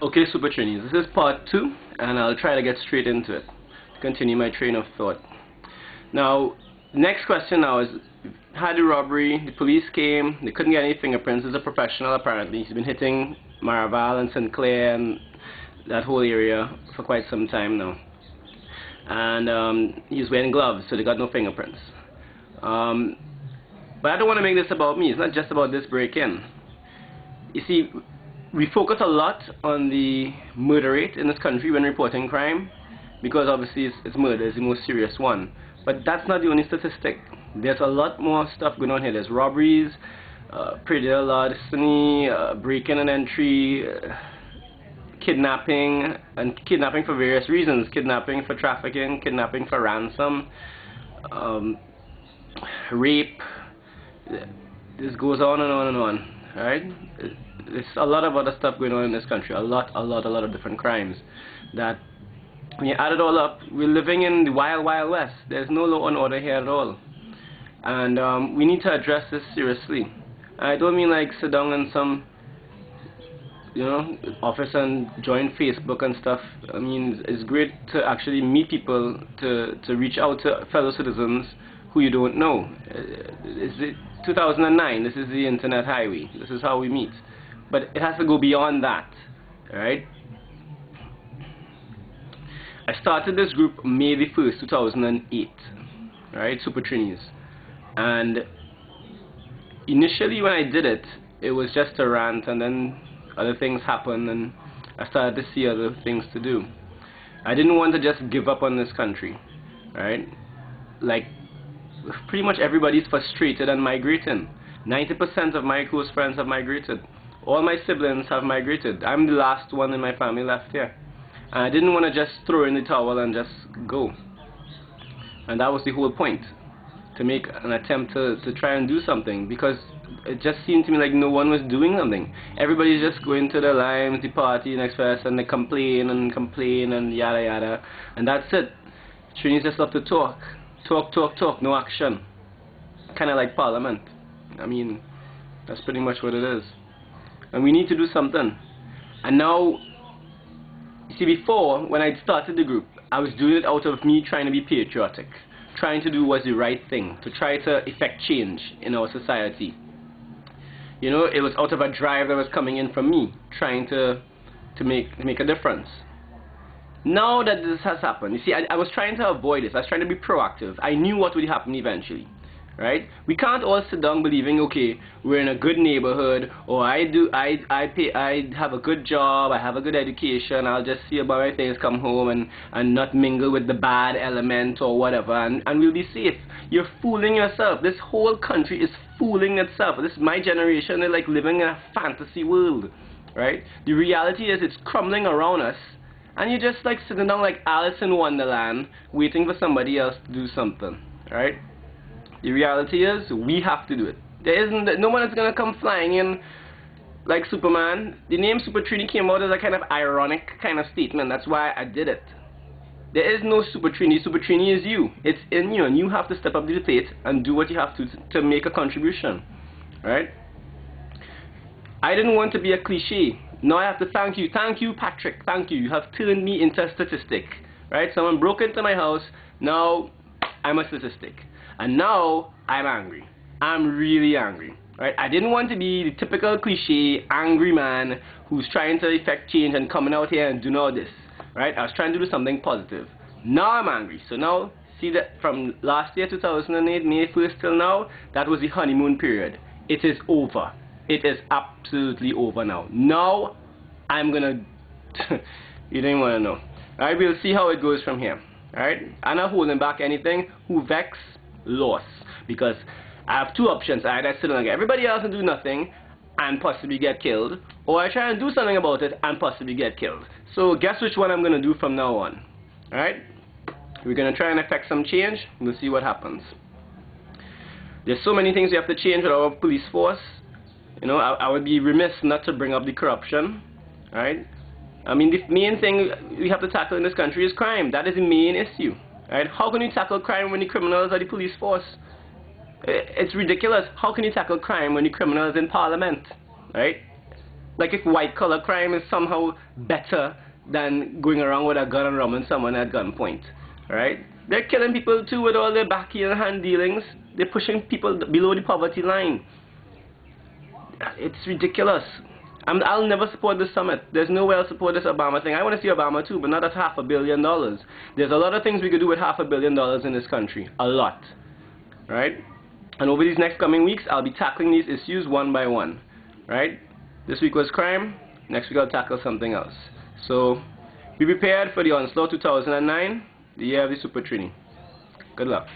Okay, Supertrinis, this is part 2, and I'll try to get straight into it, to continue my train of thought. Now, next question now is, had a robbery, the police came, they couldn't get any fingerprints. He's a professional apparently, he's been hitting Maraval and Sinclair and that whole area for quite some time now. And he's wearing gloves, so they got no fingerprints. But I don't want to make this about me, it's not just about this break-in. You see, we focus a lot on the murder rate in this country when reporting crime, because obviously it's murder is the most serious one. But that's not the only statistic. There's a lot more stuff going on here. There's robberies, predator larceny, break-in and entry, kidnapping, and kidnapping for various reasons. Kidnapping for trafficking, kidnapping for ransom, rape. This goes on and on and on. Alright? There's a lot of other stuff going on in this country. A lot of different crimes that, when you add it all up, we're living in the wild west. There's no law and order here at all. And we need to address this seriously. I don't mean like sit down in some, office and join Facebook and stuff. I mean, it's great to actually meet people, to reach out to fellow citizens who you don't know. It's 2009, this is the internet highway. This is how we meet. But it has to go beyond that, alright? I started this group May the 1st, 2008, right? Supertrinis. And initially when I did it, it was just a rant, and then other things happened, and I started to see other things to do. I didn't want to just give up on this country, right? Like, pretty much everybody's frustrated and migrating. 90% of my close friends have migrated. All my siblings have migrated. I'm the last one in my family left here. And I didn't want to just throw in the towel and just go. And that was the whole point, to make an attempt to try and do something, because it just seemed to me like no one was doing something. Everybody's just going to the Limes, the party, and express, and they complain and yada yada. And that's it. Trinis just love to talk. Talk, no action. Kind of like Parliament. I mean, that's pretty much what it is. And we need to do something. And now, you see, before, when I started the group, I was doing it out of me trying to be patriotic, trying to do what's the right thing, to try to effect change in our society. It was out of a drive that was coming in from me, trying to make a difference. Now that this has happened, you see, I was trying to avoid this. I was trying to be proactive. I knew what would happen eventually, right? We can't all sit down believing, okay, we're in a good neighborhood, or I have a good job, I have a good education, I'll just see about my things, come home and not mingle with the bad element or whatever, and we'll be safe. You're fooling yourself. This whole country is fooling itself. This is my generation. They're like living in a fantasy world, right? The reality is it's crumbling around us. And you're just like sitting down like Alice in Wonderland, waiting for somebody else to do something, right? The reality is, we have to do it. No one is going to come flying in like Superman. The name Supertrini came out as a kind of ironic kind of statement. That's why I did it. There is no Supertrini. Supertrini is you. It's in you, and you have to step up to the plate and do what you have to make a contribution, right? I didn't want to be a cliche. Now I have to thank you, Patrick, thank you. You have turned me into a statistic, right? Someone broke into my house, now I'm a statistic. And now I'm angry. I'm really angry, right? I didn't want to be the typical cliche angry man who's trying to effect change and coming out here and doing all this, right? I was trying to do something positive. Now I'm angry. So now, see that from last year, 2008, May 1st till now, that was the honeymoon period. It is over. It is absolutely over now. Now, I'm gonna... you don't want to know. Alright, we'll see how it goes from here. Alright? I'm not holding back anything. Who vex, lost. Because I have two options. I either sit like everybody else and do nothing and possibly get killed, or I try and do something about it and possibly get killed. So guess which one I'm gonna do from now on. Alright? We're gonna try and effect some change. We'll see what happens. There's so many things we have to change with our police force. I would be remiss not to bring up the corruption, right? I mean, the main thing we have to tackle in this country is crime. That is the main issue, right? How can you tackle crime when the criminals are the police force? It's ridiculous. How can you tackle crime when the criminal is in Parliament, right? like if white collar crime is somehow better than going around with a gun and robbing someone at gunpoint, right? They're killing people too with all their backy and hand dealings. They're pushing people below the poverty line. It's ridiculous. I'll never support this summit. There's no way I'll support this Obama thing. I want to see Obama too, but not at $500 million. There's a lot of things we could do with $500 million in this country. A lot. Right? And over these next coming weeks, I'll be tackling these issues one by one. Right? This week was crime. Next week I'll tackle something else. So, be prepared for the onslaught 2009, the year of the Supertrini. Good luck.